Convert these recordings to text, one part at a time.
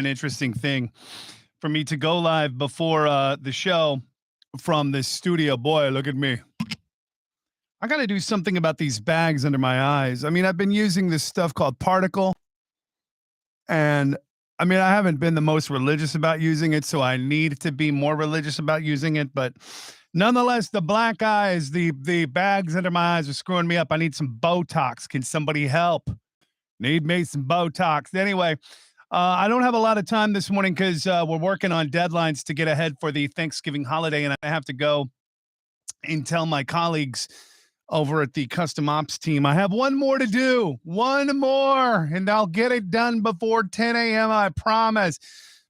an interesting thing for me to go live before the show from this studio. Boy, look at me. I got to do something about these bags under my eyes. I mean, I've been using this stuff called Particle, and I mean, I haven't been the most religious about using it, so I need to be more religious about using it. But nonetheless, the black eyes, the bags under my eyes are screwing me up. I need some Botox. Can somebody help? Need me some Botox. Anyway, I don't have a lot of time this morning because we're working on deadlines to get ahead for the Thanksgiving holiday, and I have to go and tell my colleagues over at the custom ops team I have one more to do, one more, and I'll get it done before 10 a.m. I promise.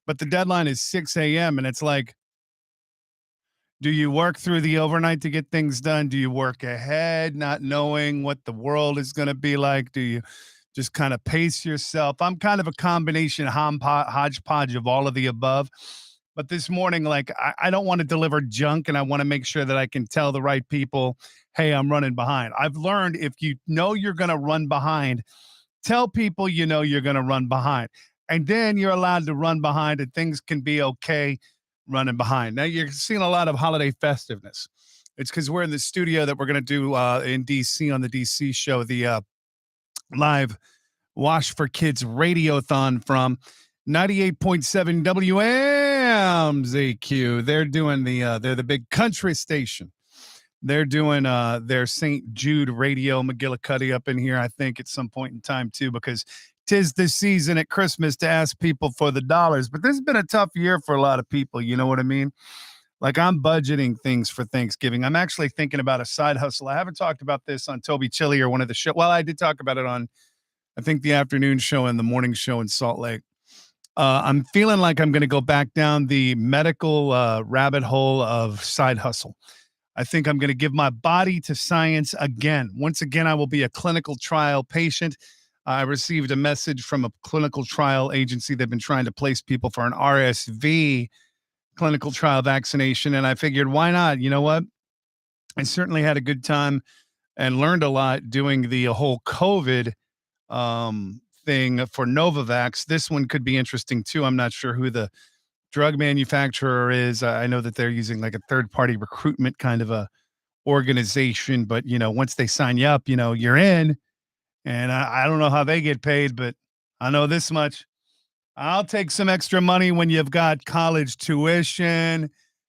But the deadline is 6 a.m. and it's like, do you work through the overnight to get things done? Do you work ahead, not knowing what the world is going to be like? Do you just kind of pace yourself? I'm kind of a combination hodgepodge of all of the above. But this morning, like, I don't want to deliver junk, and I want to make sure that I can tell the right people, hey, I'm running behind. I've learned if you know you're going to run behind, tell people you know you're going to run behind. And then you're allowed to run behind, and things can be okay running behind. Now, you're seeing a lot of holiday festiveness. It's because we're in the studio that we're going to do in D.C. on the D.C. show, the live Wash for Kids radiothon from 98.7 WMZQ. They're doing they're the big country station. They're doing their St. Jude radio, McGillicuddy up in here, I think, at some point in time, too, because 'tis the season at Christmas to ask people for the dollars. But this has been a tough year for a lot of people. You know what I mean? Like, I'm budgeting things for Thanksgiving. I'm actually thinking about a side hustle. I haven't talked about this on Toby Chili or one of the show. Well, I did talk about it on, I think, the afternoon show and the morning show in Salt Lake. I'm feeling like I'm going to go back down the medical rabbit hole of side hustle. I think I'm going to give my body to science again. Once again, I will be a clinical trial patient. I received a message from a clinical trial agency. They've been trying to place people for an RSV clinical trial vaccination, and I figured, why not? You know what? I certainly had a good time and learned a lot doing the whole COVID thing for Novavax. This one could be interesting too. I'm not sure who the drug manufacturer is. I know that they're using like a third-party recruitment kind of a organization, but once they sign you up, you're in. And I don't know how they get paid, but I know this much. I'll take some extra money when you've got college tuition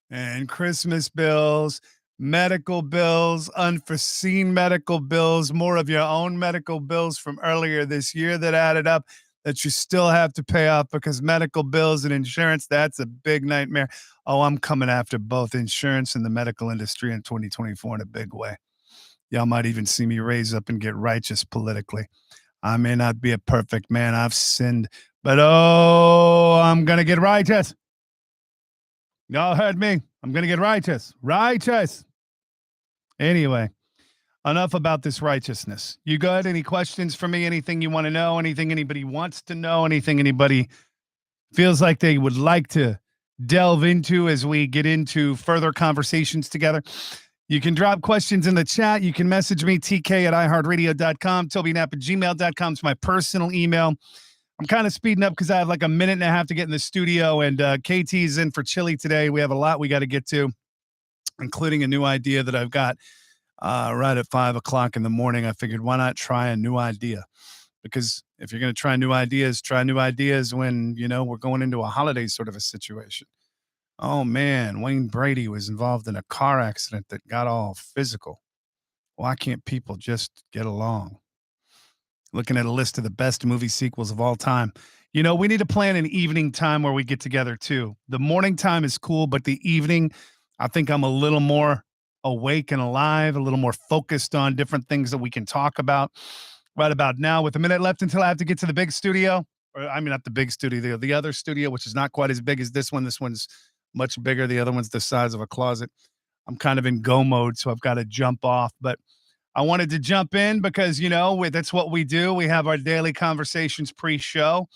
and Christmas bills, medical bills, unforeseen medical bills, more of your own medical bills from earlier this year that added up that you still have to pay off, because medical bills and insurance, that's a big nightmare. Oh, I'm coming after both insurance and the medical industry in 2024 in a big way. Y'all might even see me raise up and get righteous politically. I may not be a perfect man. I've sinned, but I'm going to get righteous. Y'all heard me. I'm going to get righteous. Righteous. Anyway, enough about this righteousness. You got any questions for me? Anything you want to know? Anything anybody wants to know? Anything anybody feels like they would like to delve into as we get into further conversations together? You can drop questions in the chat. You can message me, tk@iheartradio.com, tobynap@gmail.com is my personal email. I'm kind of speeding up because I have like a minute and a half to get in the studio, and KT's in for chili today. We have a lot we got to get to, including a new idea that I've got right at 5 o'clock in the morning. I figured, why not try a new idea? Because if you're going to try new ideas when, we're going into a holiday sort of a situation. Oh, man, Wayne Brady was involved in a car accident that got all physical. Why can't people just get along? Looking at a list of the best movie sequels of all time. We need to plan an evening time where we get together, too. The morning time is cool, but the evening, I think I'm a little more awake and alive, a little more focused on different things that we can talk about right about now. With a minute left until I have to get to the big studio. Or, I mean, not the big studio, the other studio, which is not quite as big as this one. This one's much bigger. The other one's the size of a closet. I'm kind of in go mode, so I've got to jump off. But I wanted to jump in because, that's what we do. We have our daily conversations pre-show.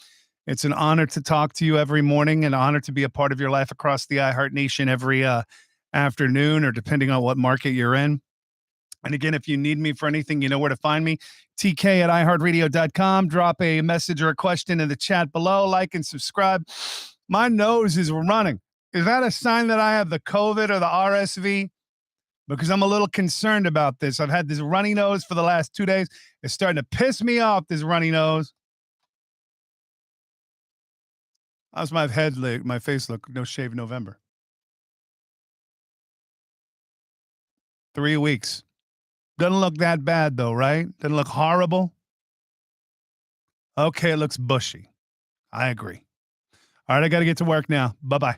It's an honor to talk to you every morning, an honor to be a part of your life across the iHeart Nation every afternoon, or depending on what market you're in. And again, if you need me for anything, you know where to find me. TK at iHeartRadio.com. Drop a message or a question in the chat below. Like and subscribe. My nose is running. Is that a sign that I have the COVID or the RSV? Because I'm a little concerned about this. I've had this runny nose for the last 2 days. It's starting to piss me off, this runny nose. How's my head look? My face look? No shave November. 3 weeks. Doesn't look that bad, though, right? Doesn't look horrible. Okay, it looks bushy. I agree. All right, I got to get to work now. Bye-bye.